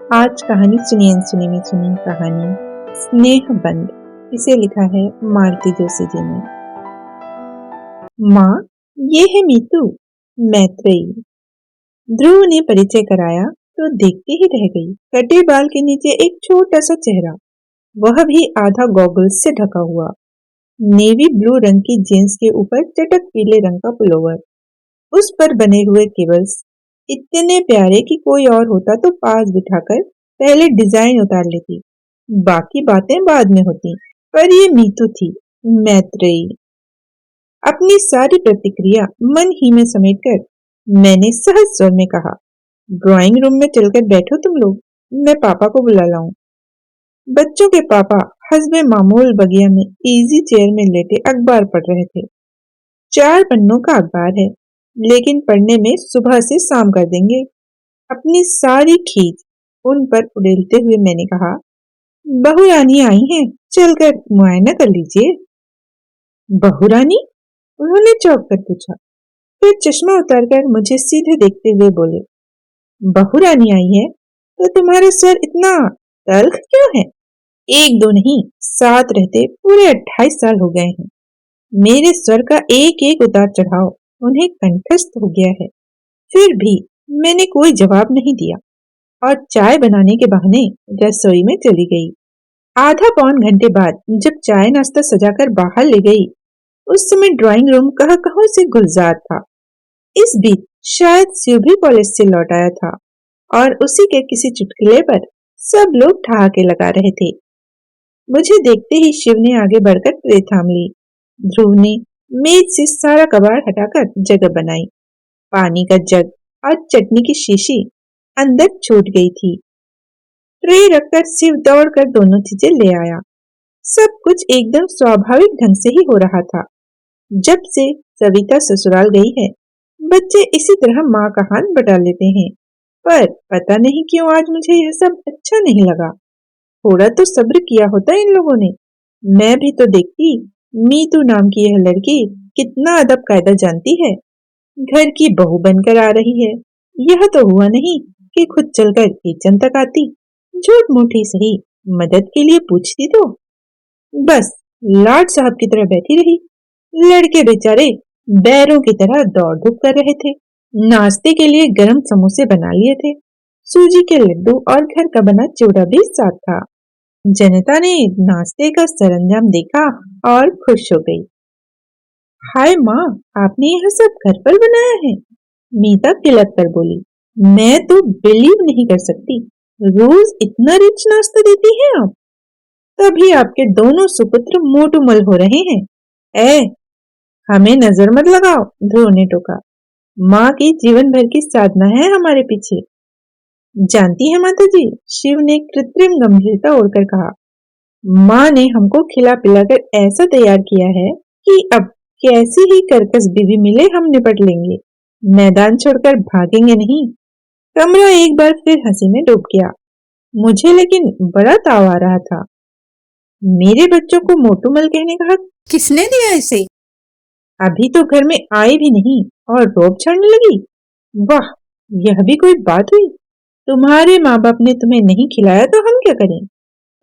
आज कहानी सुनिए अनसुनी में सुनी कहानी स्नेह बंद। इसे लिखा है मालती जोशी जी ने। माँ, ये है मीतू, मैत्रेयी। ध्रुव ने परिचय कराया तो देखते ही रह गई। कटे बाल के नीचे एक छोटा सा चेहरा, वह भी आधा गॉगल्स से ढका हुआ। नेवी ब्लू रंग की जींस के ऊपर चटक पीले रंग का पुलोवर, उस पर बने हुए केबल्स इतने प्यारे कि कोई और होता तो पास बिठाकर पहले डिजाइन उतार लेती, बाकी बातें बाद में होती। पर ये मीतू थी, मैत्रेयी। अपनी सारी प्रतिक्रिया मन ही में समेटकर मैंने सहज स्वर में कहा, ड्राइंग रूम में चलकर बैठो तुम लोग, मैं पापा को बुला लाऊं। बच्चों के पापा हस्बे मामूल बगिया में इजी चेयर में लेटे अखबार पढ़ रहे थे। 4 पन्नों का अखबार है, लेकिन पढ़ने में सुबह से शाम कर देंगे। अपनी सारी खींच उन पर उड़ेलते हुए मैंने कहा, बहू रानी आई हैं, चलकर मुआयना कर लीजिए। बहू रानी? उन्होंने चौंक कर पूछा, फिर चश्मा उतारकर मुझे सीधे देखते हुए बोले, बहू रानी आई है तो तुम्हारा सर इतना तल्ख क्यों है? 1-2 नहीं, 7 रहते पूरे 28 साल हो गए हैं। मेरे स्वर का एक एक उतार चढ़ाव उन्हें कंठस्थ हो गया है। फिर भी मैंने कोई जवाब नहीं दिया और चाय बनाने के बहाने रसोई में चली गई। आधा पौन घंटे बाद जब चाय नाश्ता सजाकर बाहर ले गई, उस समय ड्राइंग रूम कहां से गुलजार था। इस बीच शायद शिव भी कॉलेज से लौट आया था और उसी के किसी चुटकुले पर सब लोग ठहाके लगा रहे थे। मुझे देखते ही शिव ने आगे बढ़कर ट्रे थाम ली। ध्रुव ने मेज से सारा कबाड़ हटाकर जगह बनाई। पानी का जग और चटनी की शीशी अंदर छूट गई थी। ट्रे रखकर शिव दौड़कर दोनों चीजें ले आया। सब कुछ एकदम स्वाभाविक ढंग से ही हो रहा था। जब से सविता ससुराल गई है, बच्चे इसी तरह माँ का हाथ बटा लेते हैं, पर पता नहीं क्यों आज मुझे यह सब अच्छा नहीं लगा। थोड़ा तो सब्र किया होता इन लोगों ने। मैं भी तो देखती, मीतू नाम की यह लड़की कितना अदब कायदा जानती है, घर की बहू बनकर आ रही है। यह तो हुआ नहीं कि खुद चलकर किचन तक आती, झूठ मूठ ही सही मदद के लिए पूछती तो बस लाड साहब की तरह बैठी रही। लड़के बेचारे बैरों की तरह दौड़ धूप कर रहे थे। नाश्ते के लिए गरम समोसे बना लिए थे, सूजी के लड्डू और घर का बना चिवड़ा भी साथ था। जनता ने नाश्ते का सरंजाम देखा और खुश हो गई। हाय माँ, आपने यह सब घर पर बनाया है? मीता तिलक कर बोली। मैं तो बिलीव नहीं कर सकती, रोज इतना रिच नाश्ता देती हैं आप। तभी आपके दोनों सुपुत्र मोटूमल हो रहे हैं। ए, हमें नजर मत लगाओ, ध्रुव ने टोका। माँ की जीवन भर की साधना है हमारे पीछे। जानती है माता जी, शिव ने कृत्रिम गंभीरता ओढ़कर कहा, माँ ने हमको खिला पिलाकर ऐसा तैयार किया है कि अब कैसी ही कर्कश बीवी मिले हम निपट लेंगे। मैदान छोड़कर भागेंगे नहीं। कमरा एक बार फिर हंसी में डूब गया। मुझे लेकिन बड़ा ताव आ रहा था। मेरे बच्चों को मोटूमल कहने का हक किसने दिया इसे? अभी तो घर में आई भी नहीं और रोब छाड़ने लगी। वाह, यह भी कोई बात हुई? तुम्हारे माँ बाप ने तुम्हें नहीं खिलाया तो हम क्या करें?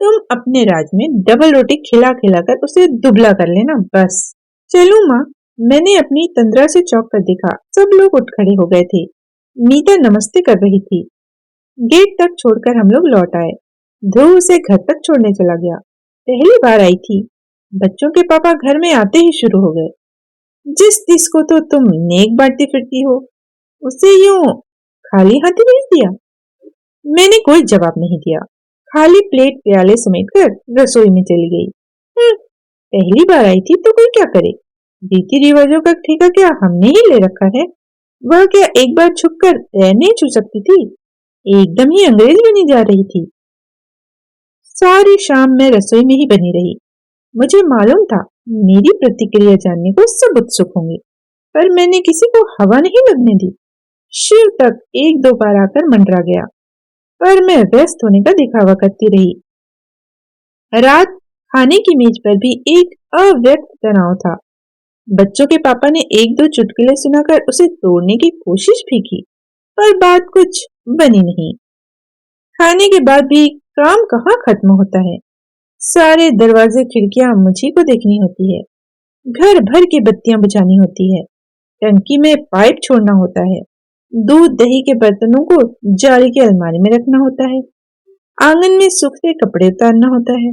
तुम अपने राज में डबल रोटी खिला खिलाकर उसे दुबला कर लेना बस। चलो माँ, मैंने अपनी तंद्रा से चौंक कर देखा। सब लोग उठ खड़े हो गए थे। मीता नमस्ते कर रही थी। गेट तक छोड़कर हम लोग लौट आए। ध्रुव उसे घर तक छोड़ने चला गया। पहली बार आई थी। बच्चों के पापा घर में आते ही शुरू हो गए। जिस को तो तुम नेक बांटती फिरती हो, उसे यूं खाली हाथी भेज दिया। मैंने कोई जवाब नहीं दिया, खाली प्लेट प्याले समेटकर रसोई में चली गई। पहली बार आई थी तो कोई क्या करे? रीति रिवाजों का ठेका क्या हमने ही ले रखा है? वह क्या एक बार छुपकर पैर नहीं छू सकती थी? एकदम ही अंग्रेज बनी जा रही थी। सारी शाम मैं रसोई में ही बनी रही। मुझे मालूम था मेरी प्रतिक्रिया जानने को सब उत्सुक होंगे, पर मैंने किसी को हवा नहीं लगने दी। शिव तक 1-2 बार आकर मंडरा गया, पर मैं व्यस्त होने का दिखावा करती रही। रात खाने की मेज पर भी एक अव्यक्त तनाव था। बच्चों के पापा ने 1-2 चुटकुले सुनाकर उसे तोड़ने की कोशिश भी की, पर बात कुछ बनी नहीं। खाने के बाद भी काम कहाँ खत्म होता है। सारे दरवाजे खिड़कियां मुझी को देखनी होती है। घर भर की बत्तियां बुझानी होती है। टंकी में पाइप छोड़ना होता है। दूध दही के बर्तनों को जाली की अलमारी में रखना होता है। आंगन में सूखते कपड़े उतारना होता है।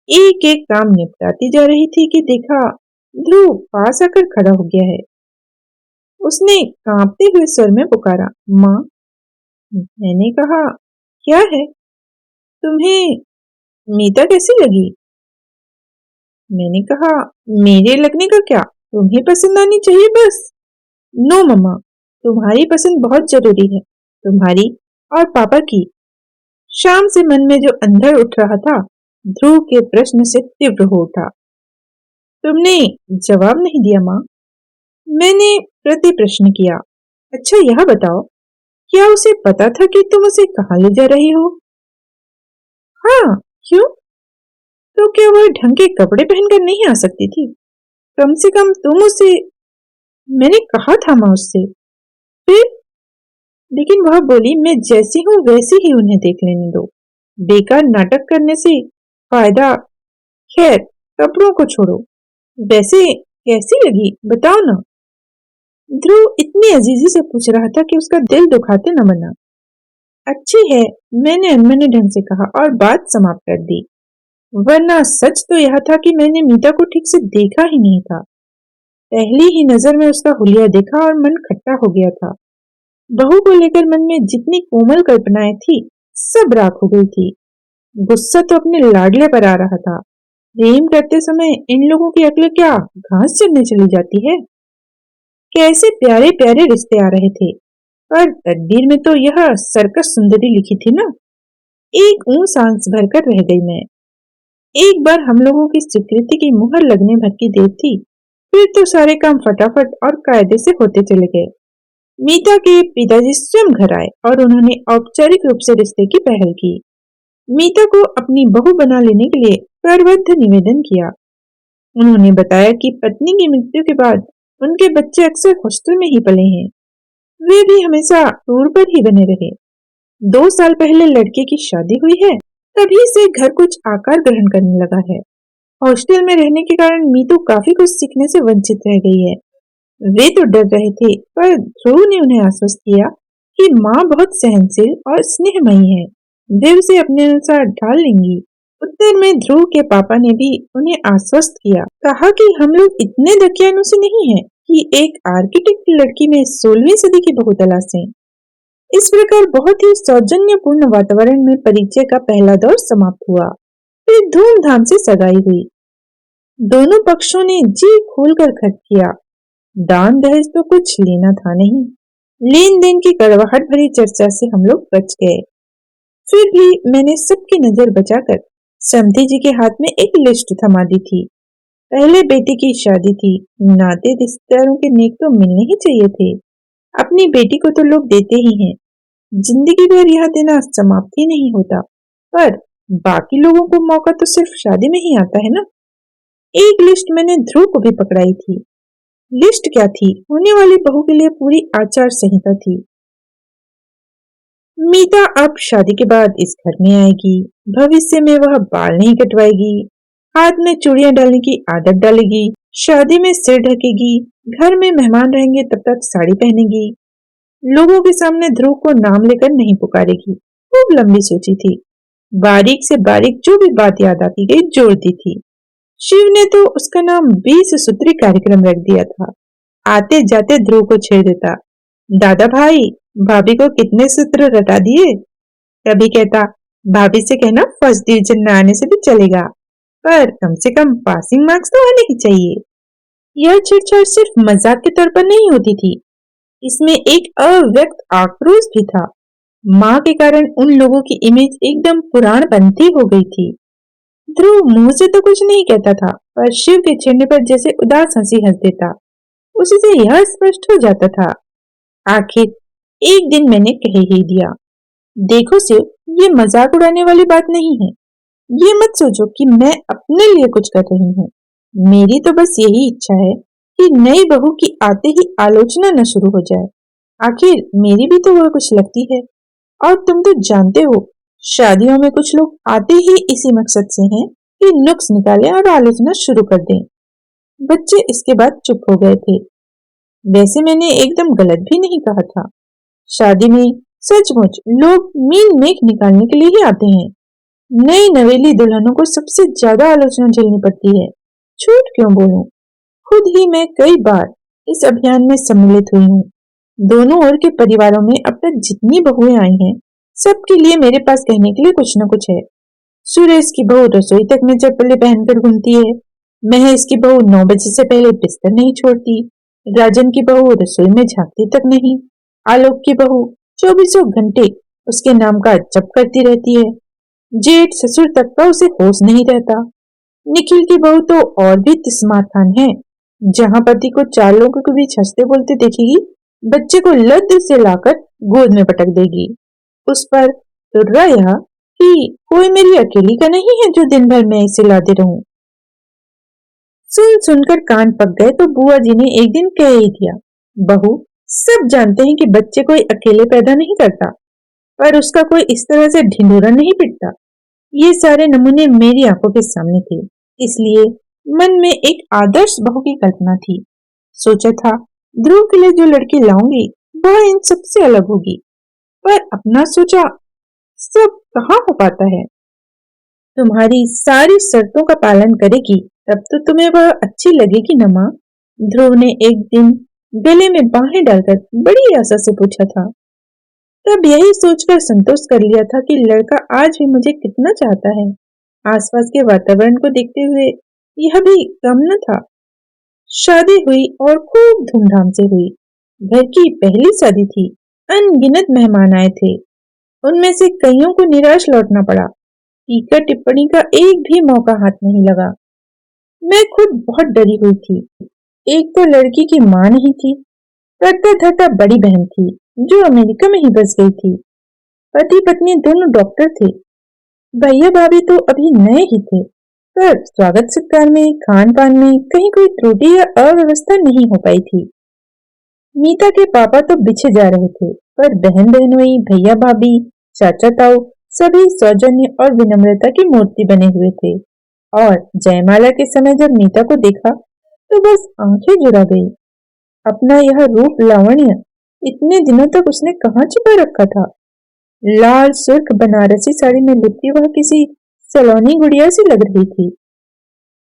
एक एक काम निपटाती जा रही थी कि देखा ध्रुव पास आकर खड़ा हो गया है। उसने कांपते हुए स्वर में पुकारा, माँ। मैंने कहा, क्या है? तुम्हें मीता कैसी लगी? मैंने कहा, मेरे लगने का क्या, तुम्हें पसंद आनी चाहिए बस। नो मम्मा, तुम्हारी पसंद बहुत जरूरी है, तुम्हारी और पापा की। शाम से मन में जो अंधर उठ रहा था ध्रुव के प्रश्न से तीव्र हो उठा। तुमने जवाब नहीं दिया माँ। मैंने प्रति प्रश्न किया। अच्छा यह बताओ, क्या उसे पता था कि तुम उसे कहाँ ले जा रही हो? हाँ। क्यों? तो क्या वह ढंग के कपड़े पहनकर नहीं आ सकती थी? कम से कम तुम उसे। मैंने कहा था माँ उससे। फिर? लेकिन वह बोली, मैं जैसी हूँ वैसी ही उन्हें देख लेने दो। बेकार नाटक करने से फायदा। खैर, कपड़ों को छोड़ो। वैसे कैसी लगी बताओ ना। ध्रुव इतनी अजीजी से पूछ रहा था कि उसका दिल दुखाते न बना। अच्छी है, मैंने अनमने ढंग से कहा और बात समाप्त कर दी। वरना सच तो यह था कि मैंने मीता को ठीक से देखा ही नहीं था। पहली ही नजर में उसका हुलिया देखा और मन खट्टा हो गया था। बहू को लेकर मन में जितनी कोमल कल्पनाएं थी सब राख हो गई थी। गुस्सा तो अपने लाडले पर आ रहा था। प्रेम करते समय इन लोगों की अक्ल क्या घास चरने चली जाती है। कैसे प्यारे प्यारे रिश्ते आ रहे थे, पर तकदीर में तो यह सर्कस सुंदरी लिखी थी ना। एक ऊं सांस भरकर रह गई मैं। एक बार हम लोगों की स्वीकृति की मुहर लगने भर की देर थी, फिर तो सारे काम फटाफट और कायदे से होते चले गए। मीता के पिताजी स्वयं घर आए और उन्होंने औपचारिक रूप से रिश्ते की पहल की। मीता को अपनी बहू बना लेने के लिए करबद्ध निवेदन किया। उन्होंने बताया कि पत्नी की मृत्यु के बाद उनके बच्चे अक्सर हॉस्टल में ही पले हैं। वे भी हमेशा टूर पर ही बने रहे। 2 साल पहले लड़के की शादी हुई है, तभी से घर कुछ आकार ग्रहण करने लगा है। हॉस्टल में रहने के कारण मीतू काफी कुछ सीखने से वंचित रह गई है। वे तो डर रहे थे, पर ध्रुव ने उन्हें आश्वस्त किया कि माँ बहुत सहनशील और स्नेहमयी है, वे उसे अपने अनुसार ढाल लेंगी। उत्तर में ध्रुव के पापा ने भी उन्हें आश्वस्त किया, कहा कि हम लोग इतने दकियानुसी नहीं हैं कि एक आर्किटेक्ट की लड़की में 16वीं सदी की बहू तलाशें। इस प्रकार बहुत ही सौजन्यपूर्ण वातावरण में परिचय का पहला दौर समाप्त हुआ। फिर धूमधाम से सगाई हुई। दोनों पक्षों ने जी खोलकर खर्च किया। दान दहेज तो कुछ लेना था नहीं। लेन देन की कड़वाहट भरी चर्चा से हम लोग बच गए। फिर भी मैंने सबकी नजर बचाकर समधी जी के हाथ में एक लिस्ट थमा दी थी। पहले बेटी की शादी थी, नाते रिश्तेदारों के नेक तो मिलने ही चाहिए थे। अपनी बेटी को तो लोग देते ही हैं, जिंदगी भर यह देना समाप्त ही नहीं होता, पर बाकी लोगों को मौका तो सिर्फ शादी में ही आता है ना। एक लिस्ट मैंने ध्रुव को भी पकड़ाई थी। लिस्ट क्या थी? होने वाली बहू के लिए पूरी आचार संहिता थी। मीता अब शादी के बाद इस घर में आएगी। भविष्य में वह बाल नहीं कटवाएगी, हाथ में चूड़ियां डालने की आदत डालेगी, शादी में सिर ढकेगी, घर में मेहमान रहेंगे तब तक साड़ी पहनेगी। लोगों के सामने ध्रुव को नाम लेकर नहीं पुकारेगी। खूब लंबी सोची थी, बारीक से बारीक जो भी बात याद आती गई जोड़ती थी। शिव ने तो उसका नाम 20 सूत्री कार्यक्रम रख दिया था। आते जाते ध्रुव को छेड़ देता, दादा भाई भाभी को कितने सूत्र रटा दिए। कभी कहता, भाभी से कहना फर्स्ट डिवीजन न आने से भी चलेगा, पर कम से कम पासिंग मार्क्स तो आने ही चाहिए। यह छेड़छाड़ सिर्फ मजाक के तौर पर नहीं होती थी, इसमें एक अव्यक्त आक्रोश भी था। माँ के कारण उन लोगों की इमेज एकदम पुराणपंथी हो गई थी। ध्रुव मुंह से तो कुछ नहीं कहता था, पर शिव के छेड़ने पर जैसे उदास हंसी हंस देता। उसी से यह स्पष्ट हो जाता था। आखिर एक दिन मैंने कह ही दिया, देखो शिव, ये मजाक उड़ाने वाली बात नहीं है। ये मत सोचो कि मैं अपने लिए कुछ कर रही हूँ। मेरी तो बस यही इच्छा है कि नई बहू की आते ही आलोचना न शुरू हो जाए। आखिर मेरी भी तो वह कुछ लगती है, और तुम तो जानते हो शादियों में कुछ लोग आते ही इसी मकसद से हैं कि नुक्स निकालें और आलोचना शुरू कर दें। बच्चे इसके बाद चुप हो गए थे। वैसे मैंने एकदम गलत भी नहीं कहा था। शादी में सचमुच लोग मीन मेख निकालने के लिए ही आते हैं। नई नवेली दुल्हनों को सबसे ज्यादा आलोचना झेलनी पड़ती है। झूठ क्यों बोलूं, खुद ही मैं कई बार इस अभियान में सम्मिलित हुई हूँ। दोनों ओर के परिवारों में अब तक जितनी बहुएं आई हैं, सबके लिए मेरे पास कहने के लिए कुछ न कुछ है। सुरेश की बहू रसोई तक में चप्पलें पहनकर घूमती है। महेश की बहू 9 बजे से पहले बिस्तर नहीं छोड़ती। राजन की बहू रसोई में झांकती तक नहीं। आलोक की बहू चौबीसों घंटे उसके नाम का जप करती रहती है। जेठ ससुर तक का उसे होश नहीं रहता। निखिल की बहू तो और भी तिस्मार खान है। जहां पति को 4 लोगों के बीच हंसते बोलते देखेगी, बच्चे को लत से लाकर गोद में पटक देगी। उस पर तुर्रा यह कि कोई मेरी अकेली का नहीं है जो दिन भर मैं इसे लाते रहूं। सुन सुनकर कान पक गए तो बुआ जी ने एक दिन कह ही दिया, बहू, सब जानते हैं कि बच्चे कोई अकेले पैदा नहीं करता, पर उसका कोई इस तरह से ढिंढोरा नहीं पिटता। ये सारे नमूने मेरी आंखों के सामने थे, इसलिए मन में एक आदर्श बहू की कल्पना थी। सोचा था ध्रुव के लिए जो लड़की लाऊंगी वह इन सबसे अलग होगी, पर अपना सोचा सब कहाँ हो पाता है। तुम्हारी सारी शर्तों का पालन करेगी तब तो तुम्हें वह अच्छी लगेगी न माँ? ध्रुव ने एक दिन गले में बाहें डालकर बड़ी आशा से पूछा था। तब यही सोचकर संतोष कर लिया था कि लड़का आज भी मुझे कितना चाहता है। आसपास के वातावरण को देखते हुए यह भी कम न था। शादी हुई और खूब धूमधाम से हुई। घर की पहली शादी थी। अनगिनत मेहमान आए थे। उनमें से कईयों को निराश लौटना पड़ा। टीका टिप्पणी का एक भी मौका हाथ नहीं लगा। मैं खुद बहुत डरी हुई थी। एक तो लड़की की मां नहीं थी, करता धरता बड़ी बहन थी जो अमेरिका में ही बस गई थी। पति पत्नी दोनों डॉक्टर थे। भैया भाभी तो अभी नए ही थे, पर स्वागत सत्कार में खान पान में कहीं कोई त्रुटि या अव्यवस्था नहीं हो पाई थी। मीता के पापा तो बिछे जा रहे थे, पर बहन बहनोई, भैया भाभी, चाचा ताऊ सभी सौजन्य और विनम्रता की मूर्ति बने हुए थे। और जयमाला के समय जब मीता को देखा तो बस आंखें जुड़ा गई। अपना यह रूप लावण्य इतने दिनों तक उसने कहाँ छिपा रखा था। लाल सुर्ख बनारसी साड़ी में लिपटी वह किसी सलोनी गुड़िया सी लग रही थी।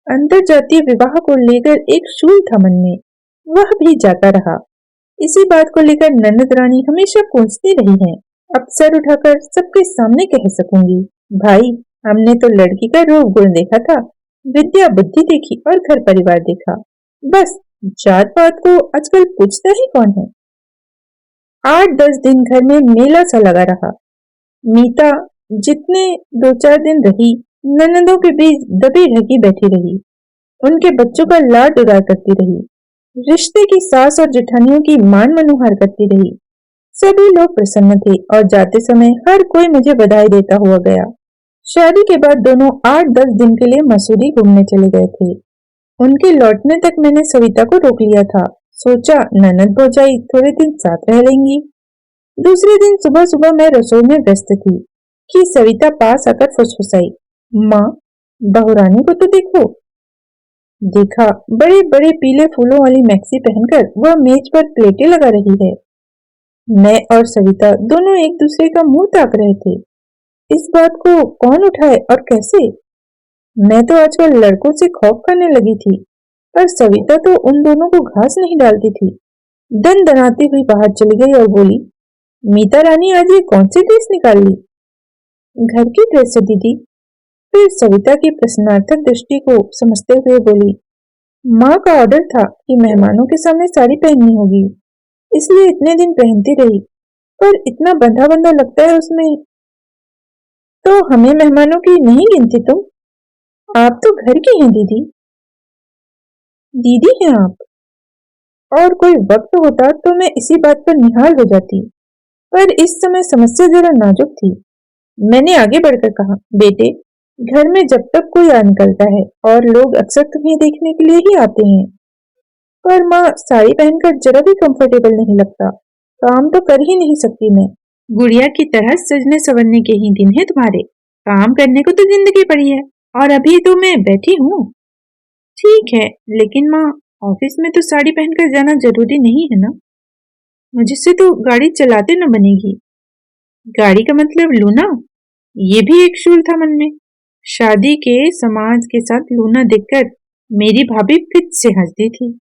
अंतर जातीय विवाह को लेकर एक शूल था मन में, वह भी जाता रहा। इसी बात को लेकर ननद रानी हमेशा कोसती रही है। अब सर उठाकर सबके सामने कह सकूंगी, भाई, हमने तो लड़की का रूप गुण देखा था, विद्या बुद्धि देखी और घर परिवार देखा, बस जात पात को आजकल पूछता ही कौन है। 8-10 दिन घर में मेला सा लगा रहा। मीता जितने 2-4 दिन रही, ननदों के बीच दबी ढकी बैठी रही, उनके बच्चों का लाड उड़ार करती रही, रिश्ते की सास और जेठानियों की मान मनोहर करती रही। सभी लोग प्रसन्न थे और जाते समय हर कोई मुझे बधाई देता हुआ गया। शादी के बाद दोनों 8-10 दिन के लिए मसूरी घूमने चले गए थे। उनके लौटने तक मैंने सविता को रोक लिया था। सोचा ननद भौजाई थोड़े दिन साथ रह लेंगी। दूसरे दिन सुबह सुबह मैं रसोई में व्यस्त थी कि सविता पास आकर फुसफुसाई, माँ, बहुरानी को तो देखो। देखा, बड़े बड़े पीले फूलों वाली मैक्सी पहनकर वह मेज पर प्लेटें लगा रही है। मैं और सविता दोनों एक दूसरे का मुंह ताक रहे थे। इस बात को कौन उठाए और कैसे? मैं तो आजकल लड़कों से खौफ खाने लगी थी, पर सविता तो उन दोनों को घास नहीं डालती थी। दन दनाती हुई बाहर चली गई और बोली, मीता रानी, आज ये कौन सी ड्रेस निकाल ली? घर की ड्रेस है दीदी। फिर सविता की प्रश्नार्थक दृष्टि को समझते हुए बोली, माँ का ऑर्डर था कि मेहमानों के सामने साड़ी पहननी होगी, इसलिए इतने दिन पहनती रही, पर इतना बंधा बंधा लगता है उसमें। तो हमें मेहमानों की नहीं गिनती तुम? आप तो घर की हैं दीदी। दीदी हैं आप? और कोई वक्त होता तो मैं इसी बात पर निहाल हो जाती, पर इस समय समस्या जरा नाजुक थी। मैंने आगे बढ़कर कहा, बेटे, घर में जब तक कोई आ निकलता है और लोग अक्सर तुम्हें देखने के लिए ही आते हैं, पर माँ, साड़ी पहनकर जरा भी कंफर्टेबल नहीं लगता। काम तो कर ही नहीं सकती मैं, गुड़िया की तरह सजने संवरने के ही दिन है तुम्हारे। काम करने को तो जिंदगी पड़ी है और अभी तो मैं बैठी हूँ। ठीक है, लेकिन माँ, ऑफिस में तो साड़ी पहनकर जाना जरूरी नहीं है ना? मुझसे तो गाड़ी चलाते न बनेगी। गाड़ी का मतलब लूना? ये भी एक शूल था मन में। शादी के समाज के साथ लूना देखकर मेरी भाभी फिट से हंसती थी।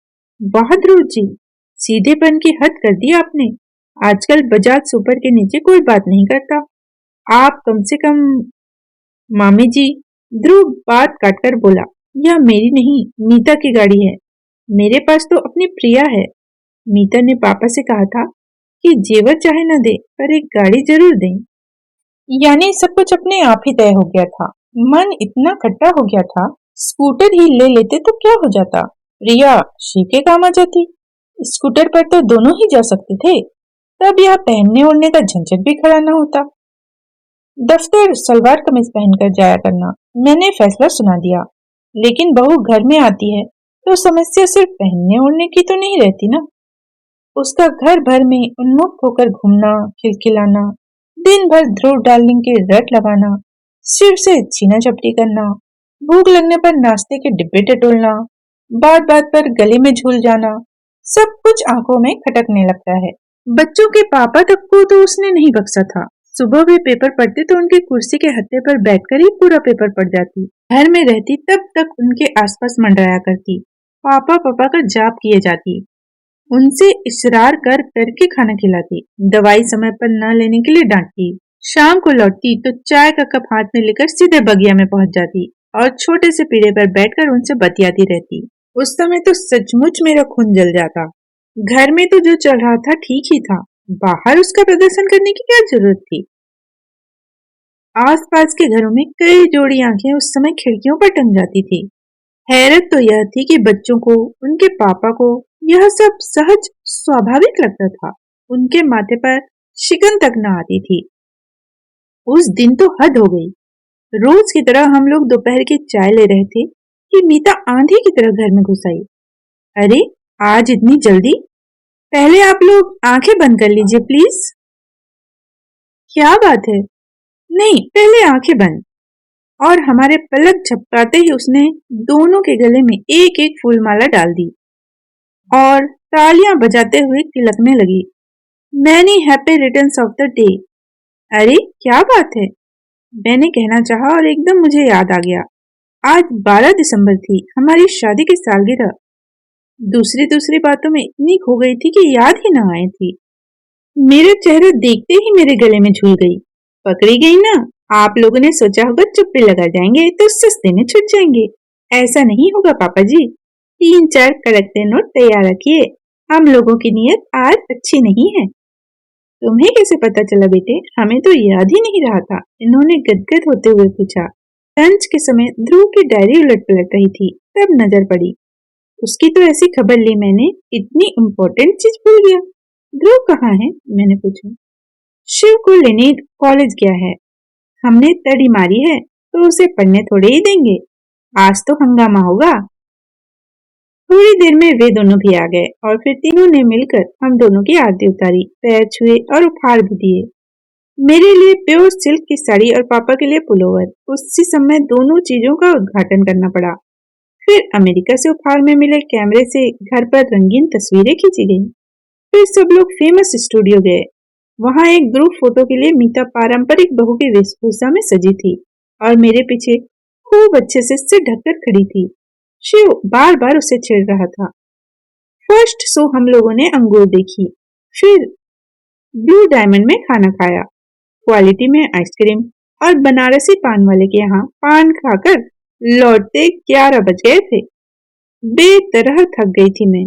बहादुर जी, सीधेपन की हद कर दी आपने। आजकल बजाज सुपर के नीचे कोई बात नहीं करता। आप कम से कम। मामी जी, ध्रुव बात काटकर बोला, यह मेरी नहीं, मीता की गाड़ी है। मेरे पास तो अपनी प्रिया है। मीता ने पापा से कहा था कि जेवर चाहे न दे पर एक गाड़ी जरूर दें। यानी सब कुछ अपने आप ही तय हो गया था। मन इतना खट्टा हो गया था, स्कूटर ही ले लेते तो क्या हो जाता। प्रिया शीके काम आ जाती। स्कूटर पर तो दोनों ही जा सकते थे। तब यह पहनने ओढ़ने का झंझट भी खड़ा न होता। दफ्तर सलवार कमीज पहनकर जाया करना, मैंने फैसला सुना दिया। लेकिन बहू घर में आती है तो समस्या सिर्फ पहनने ओढ़ने की तो नहीं रहती ना। उसका घर भर में उन्मुक्त होकर घूमना, खिलखिलाना, दिन भर ध्रुव डार्लिंग के रट लगाना, सिर से छीना झपटी करना, भूख लगने पर नाश्ते के डिब्बे टटोलना, बात बात पर गले में झूल जाना, सब कुछ आंखों में खटकने लगता है। बच्चों के पापा तक को तो उसने नहीं बख्शा था। सुबह वे पेपर पढ़ते तो उनकी कुर्सी के हत्थे पर बैठकर ही पूरा पेपर पढ़ जाती। घर में रहती तब तक उनके आसपास मंडराया करती, पापा पापा का जाप किए जाती, उनसे इसरार कर करके खाना खिलाती, दवाई समय पर न लेने के लिए डांटती। शाम को लौटती तो चाय का कप हाथ में लेकर सीधे बगिया में पहुंच जाती और छोटे से पीढ़े पर बैठकर उनसे बतियाती रहती। उस समय तो सचमुच मेरा खून जल जाता। घर में तो जो चल रहा था ठीक ही था, बाहर उसका प्रदर्शन करने की क्या जरूरत थी। आसपास के घरों में कई जोड़ी आंखें उस समय खिड़कियों पर टंग जाती थी। हैरत तो यह थी कि बच्चों को, उनके पापा को यह सब सहज स्वाभाविक लगता था। उनके माथे पर शिकन तक न आती थी। उस दिन तो हद हो गई। रोज की तरह हम लोग दोपहर की चाय ले रहे थे कि मीता आंधी की तरह घर में घुस आई। अरे, आज इतनी जल्दी? पहले आप लोग आंखें बंद कर लीजिए प्लीज। क्या बात है? नहीं, पहले आंखें बंद। और हमारे पलक झपकाते ही उसने दोनों के गले में एक एक फूलमाला डाल दी और तालियां बजाते हुए तिलकने लगी। Many happy returns of the day. अरे क्या बात है, मैंने कहना चाहा और एकदम मुझे याद आ गया। आज 12 दिसंबर थी, हमारी शादी की सालगिरह। दूसरी दूसरी बातों में इतनी खो गई थी कि याद ही न आई थी। मेरा चेहरा देखते ही मेरे गले में झूल गई। पकड़ी गई ना? आप लोगों ने सोचा होगा चुप्पी लगा जाएंगे तो सस्ते में छुट जाएंगे। ऐसा नहीं होगा पापा जी। 3-4 कड़कते नोट तैयार रखिए। हम लोगों की नीयत आज अच्छी नहीं है। तुम्हें कैसे पता चला बेटे? हमें तो याद ही नहीं रहा था। इन्होंने गदगद होते हुए पूछा। लंच के समय ध्रुव की डायरी उलट पलट रही थी, तब नजर पड़ी। उसकी तो ऐसी खबर ली मैंने, इतनी इम्पोर्टेंट चीज भूल गया। ध्रुव कहाँ है? मैंने पूछा। शिव को लेने कॉलेज गया है। हमने तड़ी मारी है तो उसे पढ़ने थोड़े ही देंगे। आज तो हंगामा होगा। थोड़ी देर में वे दोनों भी आ गए और फिर तीनों ने मिलकर हम दोनों की आरती उतारी, पैर छुए और उपहार भी दिए। मेरे लिए प्योर सिल्क की साड़ी और पापा के लिए पुलोवर। उसी समय दोनों चीजों का उद्घाटन करना पड़ा। फिर अमेरिका से उपहार में मिले कैमरे से घर पर रंगीन तस्वीरें खींची गई। फिर सब लोग फेमस स्टूडियो गए। वहां एक ग्रुप फोटो के लिए मीता पारंपरिक बहू की वेशभूषा में सजी थी और मेरे पीछे खूब अच्छे से सिर ढककर खड़ी थी। शिव बार बार उसे छेड़ रहा था। फर्स्ट शो हम लोगों ने अंगूर देखी, फिर ब्लू डायमंड में खाना खाया, क्वालिटी में आइसक्रीम और बनारसी पान वाले के यहाँ पान खाकर लौटते 11 बज गए थे। बेतरह थक गई थी मैं,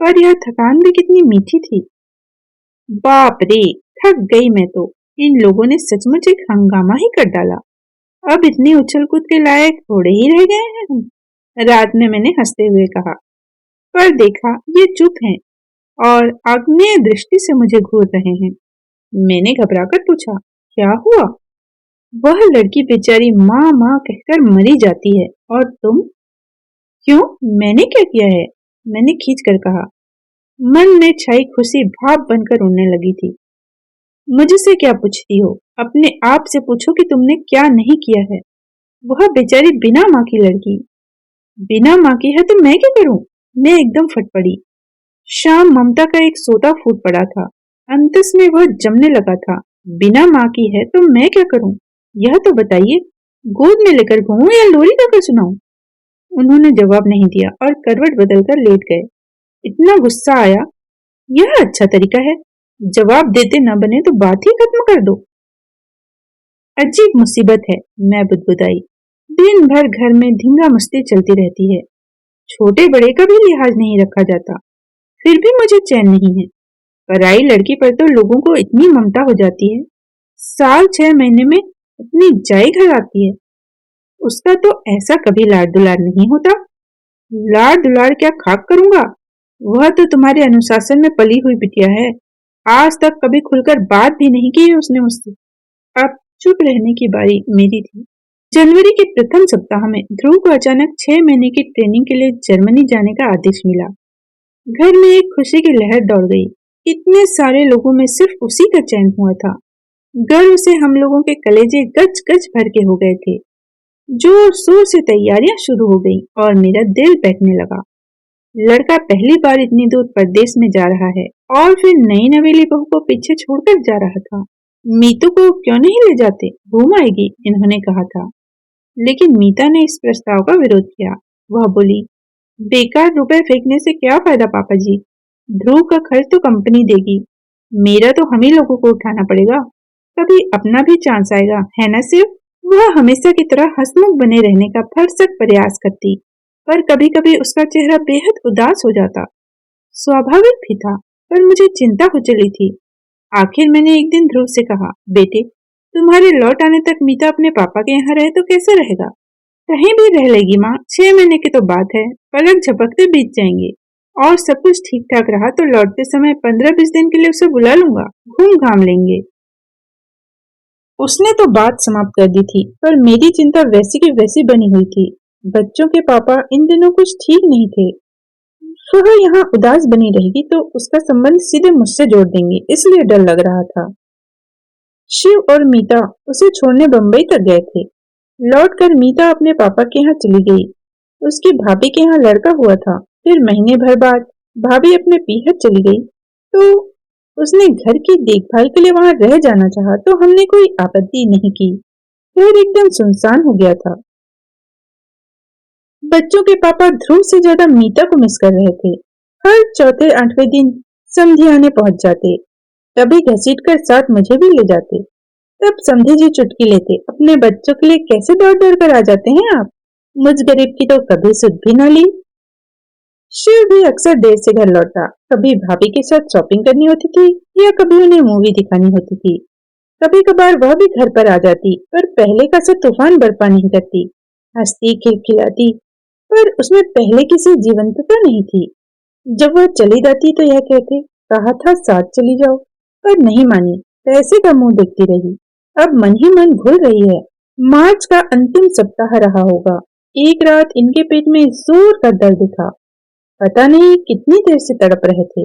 पर यह थकान भी कितनी मीठी थी। बाप रे, थक गई मैं तो। इन लोगों ने सचमुच एक हंगामा ही कर डाला। अब इतनी उछल कूद के लायक थोड़े ही रह गए हैं हम। रात में मैंने हंसते हुए कहा, पर देखा ये चुप हैं और आग्नेय दृष्टि से मुझे घूर रहे हैं। मैंने घबराकर पूछा, क्या हुआ? वह लड़की बेचारी माँ माँ कहकर मरी जाती है और तुम? क्यों, मैंने क्या किया है? मैंने खींच कर कहा। मन में छाई खुशी भाप बनकर उड़ने लगी थी। मुझसे क्या पूछती हो? अपने आप से पूछो कि तुमने क्या नहीं किया है। वह बेचारी बिना माँ की लड़की। बिना माँ की है तो मैं क्या करूं? मैं एकदम फट पड़ी। शाम ममता का एक सोता फूट पड़ा था। अंतस में वह जमने लगा था। बिना माँ की है तो मैं क्या करूं? यह तो बताइए, गोद में लेकर घूमूं या लोरी गाकर सुनाऊं? उन्होंने जवाब नहीं दिया और करवट बदलकर लेट गए। इतना गुस्सा आया। यह अच्छा तरीका है, जवाब देते न बने तो बात ही खत्म कर दो। अजीब मुसीबत है, मैं बुदबुदाई। दिन भर घर में धींगा मस्ती चलती रहती है। छोटे बड़े का भी लिहाज नहीं रखा जाता, फिर भी मुझे चैन नहीं है। पराई लड़की पर तो लोगों को इतनी ममता हो जाती है। साल 6 महीने में अपनी जाई घर आती है। उसका तो ऐसा कभी लाड दुलार नहीं होता। लाड दुलार क्या खाक करूंगा? वह तो तुम्हारे अनुशासन में पली हुई बिटिया है। आज तक कभी खुलकर बात भी नहीं की है उसने मुझसे। अब चुप रहने की बारी मेरी थी। जनवरी के प्रथम सप्ताह में ध्रुव को अचानक 6 महीने की ट्रेनिंग के लिए जर्मनी जाने का आदेश मिला। घर में एक खुशी की लहर दौड़ गई। इतने सारे लोगों में सिर्फ उसी का चयन हुआ था। गर्व से हम लोगों के कलेजे गच गच भर के हो गए थे। जोर शोर से तैयारियां शुरू हो गई और मेरा दिल बैठने लगा। लड़का पहली बार इतनी दूर परदेश में जा रहा है और फिर नई नवेली बहू को पीछे छोड़कर जा रहा था। मीतू को क्यों नहीं ले जाते, घूम आएगी, इन्होंने कहा था। लेकिन मीता ने इस प्रस्ताव का विरोध किया। वह बोली, बेकार रुपए फेंकने से क्या फायदा पापा जी? ध्रुव का खर्च तो कंपनी देगी, मेरा तो हम ही लोगों को उठाना पड़ेगा। कभी अपना भी चांस आएगा, है ना शिव? वह हमेशा की तरह हंसमुख बने रहने का भरसक प्रयास करती, पर कभी कभी उसका चेहरा बेहद उदास हो जाता। स्वाभाविक भी था, पर मुझे चिंता हो चली थी। आखिर मैंने एक दिन ध्रुव से कहा, बेटे, तुम्हारे लौट आने तक मीता अपने पापा के यहाँ रहे तो कैसा रहेगा? कहीं भी रह लेगी माँ, 6 महीने की तो बात है, पलक झपकते बीत जाएंगे। और सब कुछ ठीक ठाक रहा तो लौटते समय 15-20 दिन के लिए उसे बुला लूंगा, घूम घाम लेंगे। उसने तो बात समाप्त कर दी थी, पर मेरी चिंता वैसी की वैसी बनी हुई थी। बच्चों के पापा इन दिनों कुछ ठीक नहीं थे। वह यहाँ उदास बनी रहेगी तो उसका संबंध सीधे मुझसे जोड़ देंगे, इसलिए डर लग रहा था। शिव और मीता उसे छोड़ने बंबई तक गए थे। लौटकर मीता अपने पापा के यहाँ चली गई। उसकी भाभी के यहाँ लड़का हुआ था। फिर महीने भर बाद भाभी अपने पीहर चली गई, तो उसने घर की देखभाल के लिए वहां रह जाना चाहा, तो हमने कोई आपत्ति नहीं की। घर एकदम सुनसान हो गया था। बच्चों के पापा ध्रुव से ज्यादा मीता को मिस कर रहे थे। हर चौथे आठवें दिन समधी आने पहुंच जाते, कभी घसीट कर साथ मुझे भी ले जाते। तब समधी जी चुटकी लेते, अपने बच्चों के लिए कैसे दौड़ दौड़ कर आ जाते हैं आप? मुझ गरीब की तो कभी सुध भी न ली। शिव भी अक्सर देर से घर लौटा। कभी भाभी के साथ शॉपिंग करनी होती थी या कभी उन्हें मूवी दिखानी होती थी। कभी कभार वह भी घर पर आ जाती, पर पहले का सा तूफान बर्पा नहीं करती। हंसती खिलखिलाती, पर उसमें पहले किसी जीवंतता नहीं थी। जब वह चली जाती तो यह कहते, कहा था साथ चली जाओ, पर नहीं मानी, पैसे का मुंह देखती रही। अब मन ही मन घुल रही है। मार्च का अंतिम सप्ताह रहा होगा। एक रात इनके पेट में जोर का दर्द था। पता नहीं कितनी देर से तड़प रहे थे।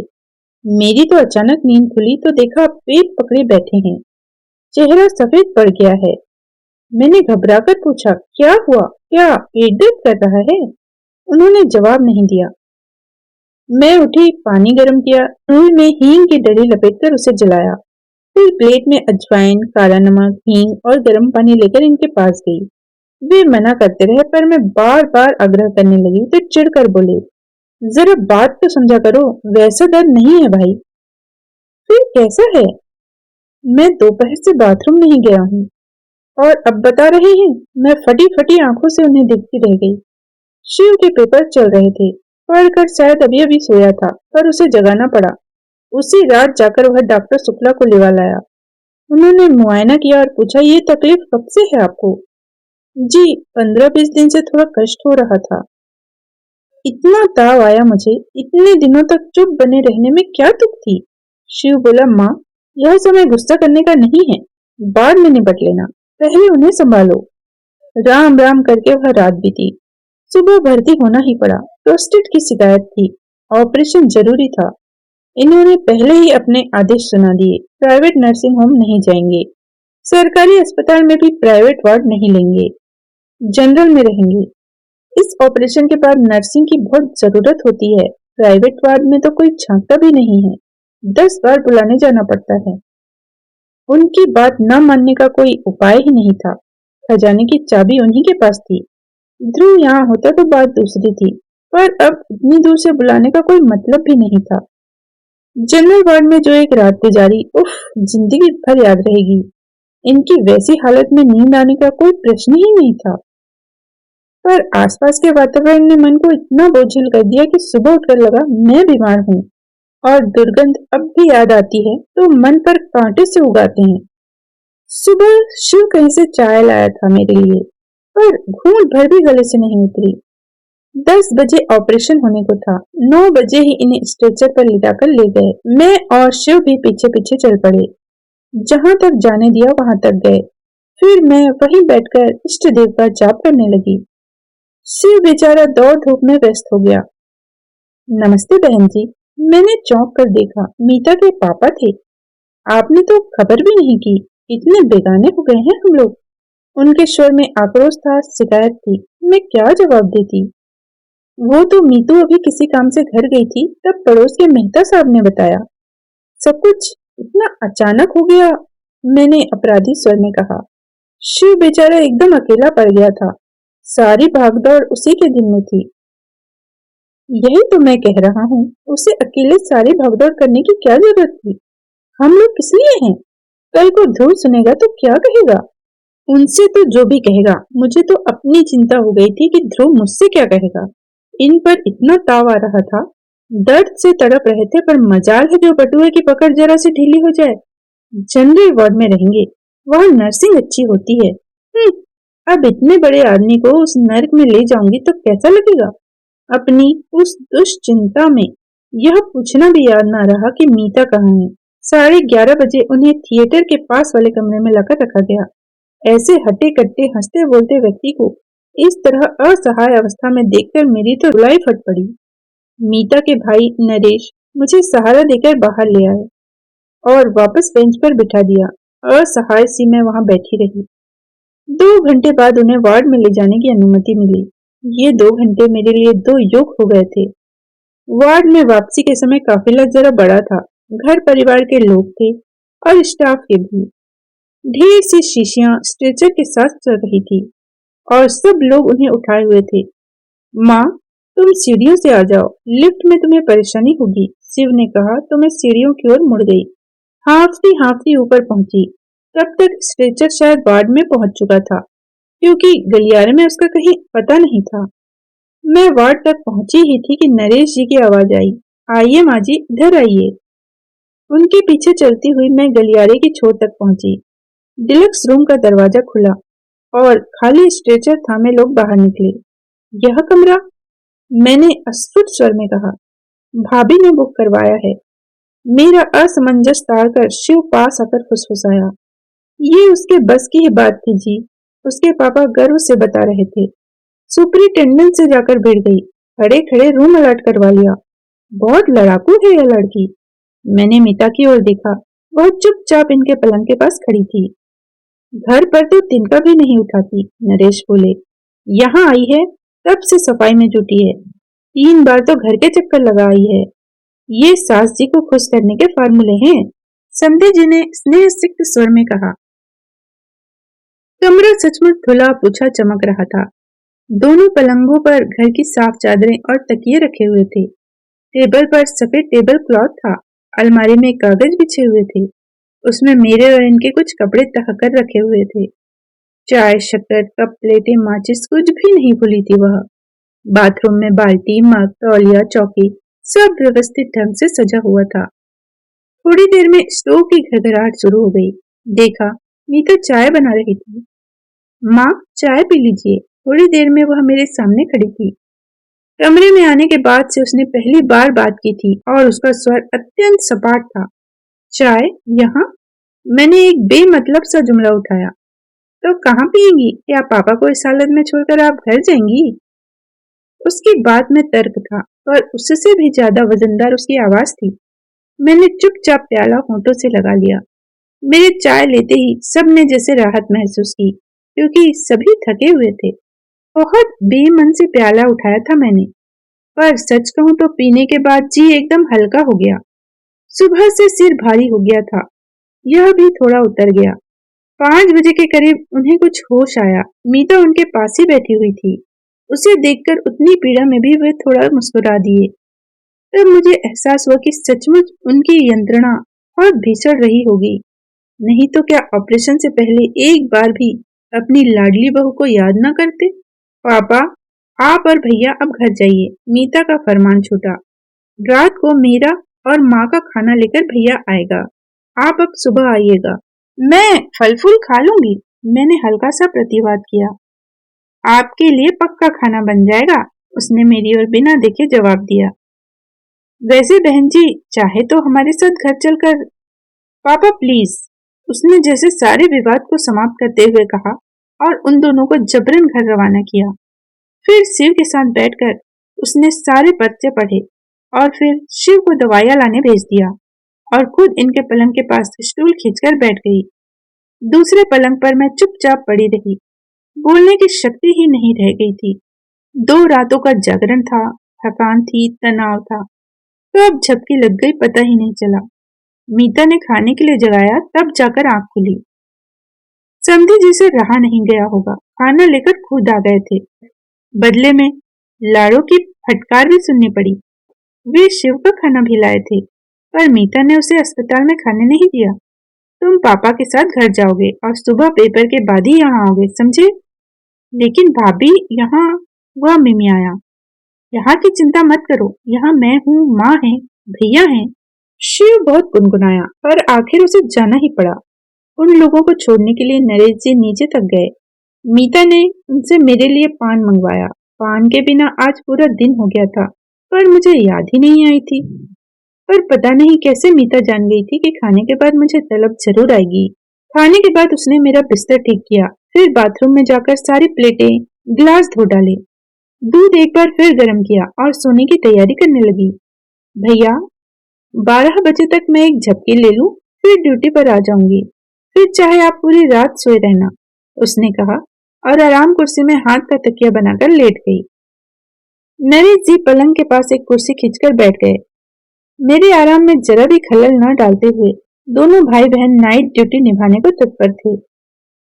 मेरी तो अचानक नींद खुली तो देखा पेट पकड़े बैठे हैं। चेहरा सफेद पड़ गया है। मैंने घबराकर पूछा, क्या हुआ? क्या पेट दर्द कर रहा है? उन्होंने जवाब नहीं दिया। मैं उठी, पानी गर्म किया, रूई में हींग की डली लपेटकर उसे जलाया। फिर प्लेट में अजवाइन, काला नमक, हींग और गर्म पानी लेकर इनके पास गई। वे मना करते रहे, पर मैं बार बार आग्रह करने लगी तो चिढ़कर बोले, जरा बात तो समझा करो, वैसा दर्द नहीं है भाई। फिर कैसा है? मैं दोपहर से बाथरूम नहीं गया हूँ। और अब बता रहे हैं? मैं फटी फटी आंखों से उन्हें देखती रह गई। शिव के पेपर चल रहे थे। पढ़कर शायद अभी अभी सोया था, पर उसे जगाना पड़ा। उसी रात जाकर वह डॉक्टर शुक्ला को लिवा लाया। उन्होंने मुआयना किया और पूछा, ये तकलीफ कब से है आपको? जी, 15-20 दिन से थोड़ा कष्ट हो रहा था। इतना ताव आया मुझे, इतने दिनों तक चुप बने रहने में क्या तुक थी? शिव बोला, माँ, यह समय गुस्सा करने का नहीं है, बाद में निपट लेना, पहले उन्हें संभालो। राम राम करके वह रात बीती। सुबह भर्ती होना ही पड़ा। प्रोस्टेट की शिकायत थी, ऑपरेशन जरूरी था। इन्होंने पहले ही अपने आदेश सुना दिए, प्राइवेट नर्सिंग होम नहीं जाएंगे, सरकारी अस्पताल में भी प्राइवेट वार्ड नहीं लेंगे, जनरल में रहेंगे। इस ऑपरेशन के बाद नर्सिंग की बहुत जरूरत होती है, प्राइवेट वार्ड में तो कोई झांकता भी नहीं है, 10 बार बुलाने जाना पड़ता है। उनकी बात न मानने का कोई उपाय ही नहीं था। खजाने की चाबी उन्हीं के पास थी। ध्रुव यहाँ होता तो बात दूसरी थी, पर अब इतनी दूर से बुलाने का कोई मतलब भी नहीं था। जनरल वार्ड में जो एक रात गुजारी, उफ, जिंदगी भर याद रहेगी। इनकी वैसी हालत में नींद आने का कोई प्रश्न ही नहीं था। पर आसपास के वातावरण ने मन को इतना बोझिल कर दिया कि सुबह उठकर लगा मैं बीमार हूँ, और दुर्गंध अब भी याद आती है तो मन पर कांटे से उगाते हैं। सुबह शिव कहीं से चाय लाया था मेरे लिए, पर घूंट भर भी गले से नहीं उतरी। 10 बजे ऑपरेशन होने को था। 9 बजे ही इन्हें स्ट्रेचर पर लिटाकर ले गए। मैं और शिव भी पीछे पीछे चल पड़े। जहां तक जाने दिया वहां तक गए। फिर मैं वहीं बैठकर इष्ट देव का जाप करने लगी। शिव बेचारा दौड़ धूप में व्यस्त हो गया। नमस्ते बहन जी। मैंने चौंक कर देखा, मीता के पापा थे। आपने तो खबर भी नहीं की, इतने बेगाने हो गए हैं हम लोग। उनके स्वर में आक्रोश था, शिकायत थी। मैं क्या जवाब देती? वो तो मीतू अभी किसी काम से घर गई थी, तब पड़ोस के मेहता साहब ने बताया। सब कुछ इतना अचानक हो गया, मैंने अपराधी स्वर में कहा। शिव बेचारा एकदम अकेला पड़ गया था। सारी भागदौड़ उसी के दिन में थी। यही तो मैं कह रहा हूँ, उसे अकेले सारी भागदौड़ करने की क्या जरूरत थी? हम लोग किस लिए हैं? कल को ध्रुव सुनेगा तो क्या कहेगा? उनसे तो जो भी कहेगा, मुझे तो अपनी चिंता हो गई थी कि ध्रुव मुझसे क्या कहेगा। इन पर इतना ताव आ रहा था, दर्द से तड़प रहे थे, पर मजाल है जो बटुए की पकड़ जरा सी ढीली हो जाए। जनरल वार्ड में रहेंगे, वहां नर्सिंग अच्छी होती है। अब इतने बड़े आदमी को उस नर्क में ले जाऊंगी तो कैसा लगेगा? अपनी उस दुश्चिंता में यह पूछना भी याद ना रहा कि मीता कहाँ है। 11:30 बजे उन्हें थिएटर के पास वाले कमरे में लाकर रखा गया। ऐसे हट्टे कट्टे हंसते बोलते व्यक्ति को इस तरह असहाय अवस्था में देखकर मेरी तो रुलाई फट पड़ी। मीता के भाई नरेश मुझे सहारा देकर बाहर ले आए और वापस बेंच पर बिठा दिया। असहाय सी मैं वहां बैठी रही। 2 घंटे बाद उन्हें वार्ड में ले जाने की अनुमति मिली। ये 2 घंटे मेरे लिए 2 युग हो गए थे। वार्ड में वापसी के समय काफिला जरा बड़ा था। घर परिवार के लोग थे और स्टाफ के भी। ढेर सी शीशियां स्ट्रेचर के साथ चल रही थी और सब लोग उन्हें उठाए हुए थे। माँ, तुम सीढ़ियों से आ जाओ, लिफ्ट में तुम्हें परेशानी होगी, शिव ने कहा तो मैं सीढ़ियों की ओर मुड़ गई। हाफती हाफती ऊपर पहुंची। तब तक स्ट्रेचर शायद वार्ड में पहुंच चुका था, क्योंकि गलियारे में उसका कहीं पता नहीं था। मैं वार्ड तक पहुंची ही थी कि नरेश जी की आवाज आई, आइए माँ जी, इधर आइए। उनके पीछे चलती हुई मैं गलियारे की छोर तक पहुंची। डिलक्स रूम का दरवाजा खुला और खाली स्ट्रेचर थामे लोग बाहर निकले। यह कमरा? मैंने अस्फुट स्वर में कहा। भाभी ने बुक करवाया है। मेरा असमंजस ताड़कर शिव पास आकर फुसफुसाया। ये उसके बस की ही बात थी जी, उसके पापा गर्व से बता रहे थे। सुपरिटेंडेंट से जाकर भिड़ गई, खड़े खड़े रूम अलॉट करवा लिया। बहुत लड़ाकू है यह लड़की। मैंने मीता की ओर देखा, वह चुपचाप इनके पलंग के पास खड़ी थी। घर पर तो तिनका भी नहीं उठाती। नरेश बोले, यहाँ आई है तब से सफाई में जुटी है, 3 बार तो घर के चक्कर लगा आई है। ये सास जी को खुश करने के फार्मूले हैं, संध्या जी ने स्नेह सिक्त स्वर में कहा। कमरा सचमुच धुला पूछा चमक रहा था। दोनों पलंगों पर घर की साफ चादरें और तकिए रखे हुए थे। टेबल पर सफेद टेबल क्लॉथ था। अलमारी में कागज बिछे हुए थे, उसमें मेरे और इनके कुछ कपड़े तहकर रखे हुए थे। चाय, शक्कर, कप, प्लेटें, माचिस कुछ भी नहीं भूली थी वह। बाथरूम में बाल्टी, मग, तौलिया, चौकी सब व्यवस्थित ढंग से सजा हुआ था। थोड़ी देर में स्टोव की घड़घड़ाहट शुरू हो गई। देखा, मीता चाय बना रही थी। माँ, चाय पी लीजिए। थोड़ी देर में वह मेरे सामने खड़ी थी। कमरे में आने के बाद से उसने पहली बार बात की थी और उसका स्वर अत्यंत सपाट था। चाय यहाँ? मैंने एक बेमतलब सा जुमला उठाया। तो कहाँ पिएंगी? क्या पापा को इस हालत में छोड़कर आप घर जाएंगी? उसकी बात में तर्क था, पर उससे भी ज्यादा वजनदार उसकी आवाज थी। मैंने चुपचाप प्याला होठों से लगा लिया। मेरे चाय लेते ही सबने जैसे राहत महसूस की, क्योंकि सभी थके हुए थे। बहुत बेमन से प्याला उठाया था मैंने, पर सच कहूं तो पीने के बाद जी एकदम हल्का हो गया। सुबह से सिर भारी हो गया था, यह भी थोड़ा उतर गया। 5 बजे के करीब उन्हें कुछ होश आया। मीता उनके पास ही बैठी हुई थी। उसे देखकर उतनी पीड़ा में भी वे थोड़ा मुस्कुरा दिए। तब मुझे एहसास हुआ कि सचमुच उनकी यंत्रणा बहुत भीषण रही होगी। नहीं तो क्या ऑपरेशन से पहले एक बार भी अपनी लाडली बहू को याद न करते? पापा, आप और भैया अब घर जाइए, मीता का फरमान छूटा। रात को मेरा और माँ का खाना लेकर भैया आएगा। आप अब सुबह आइएगा। मैं फल फूल खा लूंगी, मैंने हल्का सा प्रतिवाद किया। आपके लिए पक्का खाना बन जाएगा, उसने मेरी ओर बिना देखे जवाब दिया। वैसे बहन जी, चाहे तो हमारे साथ घर चलकर। पापा प्लीज, उसने जैसे सारे विवाद को समाप्त करते हुए कहा और उन दोनों को जबरन घर रवाना किया। फिर शिव के साथ बैठकर उसने सारे पर्चे पढ़े और फिर शिव को दवाइयां लाने भेज दिया और खुद इनके पलंग के पास स्टूल खींचकर बैठ गई। दूसरे पलंग पर मैं चुपचाप पड़ी रही। बोलने की शक्ति ही नहीं रह गई थी। 2 रातों का जागरण था, थकान थी, तनाव था। कब झपकी लग गई पता ही नहीं चला। मीता ने खाने के लिए जगाया, तब जाकर आंख खुली। समधी जी से रहा नहीं गया होगा, खाना लेकर खुद आ गए थे। बदले में लाड़ों की फटकार भी सुननी पड़ी। वे शिव का खाना भी लाए थे, पर मीता ने उसे अस्पताल में खाने नहीं दिया। तुम पापा के साथ घर जाओगे और सुबह पेपर के बाद ही यहाँ आओगे, समझे? लेकिन भाभी, यहाँ, वह मिमियाया। यहाँ की चिंता मत करो, यहाँ मैं हूँ, माँ है, भैया है। शिव बहुत गुनगुनाया, पर आखिर उसे जाना ही पड़ा। उन लोगों को छोड़ने के लिए नरेश जी नीचे तक गए। मीता ने उनसे मेरे लिए पान मंगवाया। पान के बिना आज पूरा दिन हो गया था, पर मुझे याद ही नहीं आई थी। पर पता नहीं कैसे मीता जान गई थी कि खाने के बाद मुझे तलब जरूर आएगी। खाने के बाद उसने मेरा बिस्तर ठीक किया, फिर बाथरूम में जाकर सारी प्लेटें, गिलास धो डाले। दूध एक बार फिर गर्म किया और सोने की तैयारी करने लगी। भैया, 12 बजे तक मैं एक झपकी ले लूं, फिर ड्यूटी पर आ जाऊंगी। फिर चाहे आप पूरी रात सोए रहना, उसने कहा और आराम कुर्सी में हाथ का तकिया बनाकर लेट गई। नरेश जी पलंग के पास एक कुर्सी खींचकर बैठ गए। मेरे आराम में जरा भी खलल न डालते हुए दोनों भाई बहन नाइट ड्यूटी निभाने को तत्पर थे।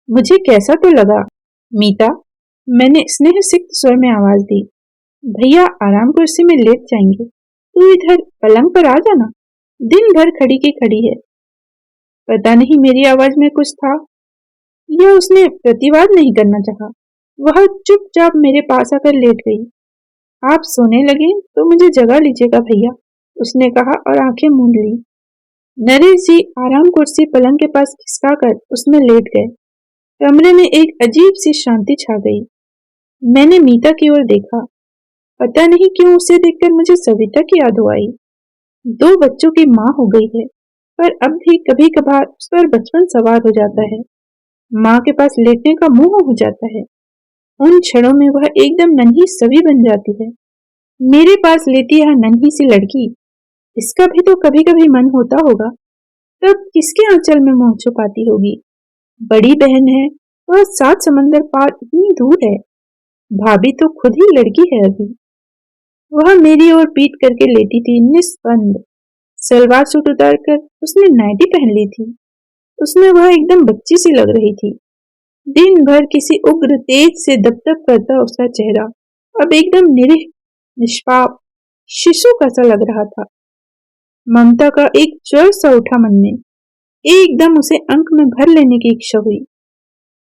मुझे कैसा तो लगा। मीता, मैंने स्नेह सिक्त स्वर में आवाज दी। भैया आराम कुर्सी में लेट जाएंगे, तू इधर पलंग पर आ जाना। दिन भर खड़ी की खड़ी है। पता नहीं मेरी आवाज में कुछ था, यह उसने प्रतिवाद नहीं करना चाहा। वह चुपचाप मेरे पास आकर लेट गई। आप सोने लगे तो मुझे जगा लीजिएगा भैया, उसने कहा और आंखें मूंद ली। नरेश जी आराम कुर्सी पलंग के पास खिसका कर उसमें लेट गए। कमरे में एक अजीब सी शांति छा गई। मैंने मीता की ओर देखा। पता नहीं क्यों उसे देखकर मुझे सविता की याद हो आई। 2 बच्चों की माँ हो गई है, पर अब भी कभी कभार उस पर बचपन सवार हो जाता है। माँ के पास लेटने का मोह हो जाता है। उन क्षणों में वह एकदम नन्ही सवी बन जाती है। मेरे पास लेटी यह नन्ही सी लड़की, इसका भी तो कभी कभी मन होता होगा। तब किसके आंचल में मुंह छुपाती होगी? बड़ी बहन है, वह 7 समंदर पार इतनी दूर है। भाभी तो खुद ही लड़की है अभी। वह मेरी ओर पीट करके लेटी थी, निस्पंद। सलवार सूट उतार कर उसने नाइटी पहन ली थी। उसमें वह एकदम बच्ची सी लग रही थी। दिन भर किसी उग्र तेज से दपदप करता उसका चेहरा अब एकदम निरीह, निष्पाप, शिशु का सा लग रहा था। ममता का एक ज्वर सा उठा मन में। एकदम उसे अंक में भर लेने की इच्छा हुई,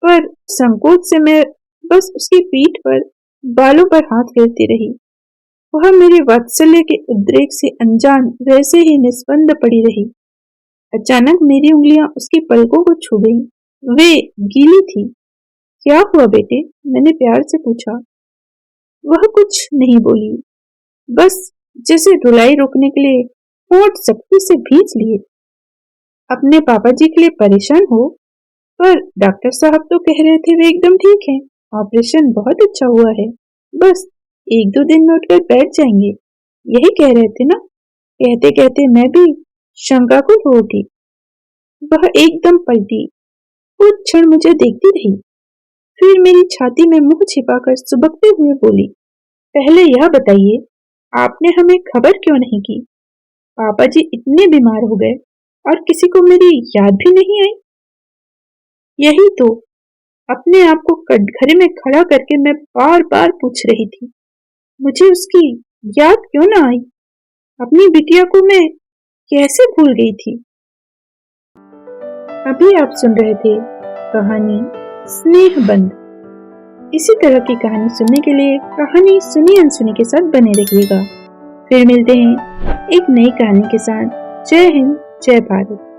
पर संकोच से मैं बस उसकी पीठ पर, बालों पर हाथ फेरती रही। वह मेरे वात्सल्य के उद्रेक से अनजान वैसे ही निस्पंद पड़ी रही। अचानक मेरी उंगलियां उसकी पलकों को छू गईं। वे गीली थी। क्या हुआ बेटे? मैंने प्यार से पूछा। वह कुछ नहीं बोली, बस जैसे धुलाई रोकने के लिए होंठ सख्ती से भींच लिए। अपने पापा जी के लिए परेशान हो? पर डॉक्टर साहब तो कह रहे थे वे एकदम ठीक हैं, ऑपरेशन बहुत अच्छा हुआ है, बस 1-2 दिन में उठकर बैठ जाएंगे, यही कह रहे थे ना? कहते कहते मैं भी शंकाकुल हो उठी। वह एकदम पलटी, कुछ क्षण मुझे देखती रही, फिर मेरी छाती में मुंह छिपाकर सुबकते हुए बोली, पहले यह बताइए, आपने हमें खबर क्यों नहीं की? पापा जी इतने बीमार हो गए और किसी को मेरी याद भी नहीं आई। यही तो, अपने आप को कटघरे में खड़ा करके मैं बार बार पूछ रही थी, मुझे उसकी याद क्यों ना आई? अपनी बिटिया को मैं कैसे भूल गई थी? अभी आप सुन रहे थे कहानी स्नेहबंध। इसी तरह की कहानी सुनने के लिए कहानी सुनी अनसुनी के साथ बने रहिएगा। फिर मिलते हैं एक नई कहानी के साथ। जय हिंद, जय भारत।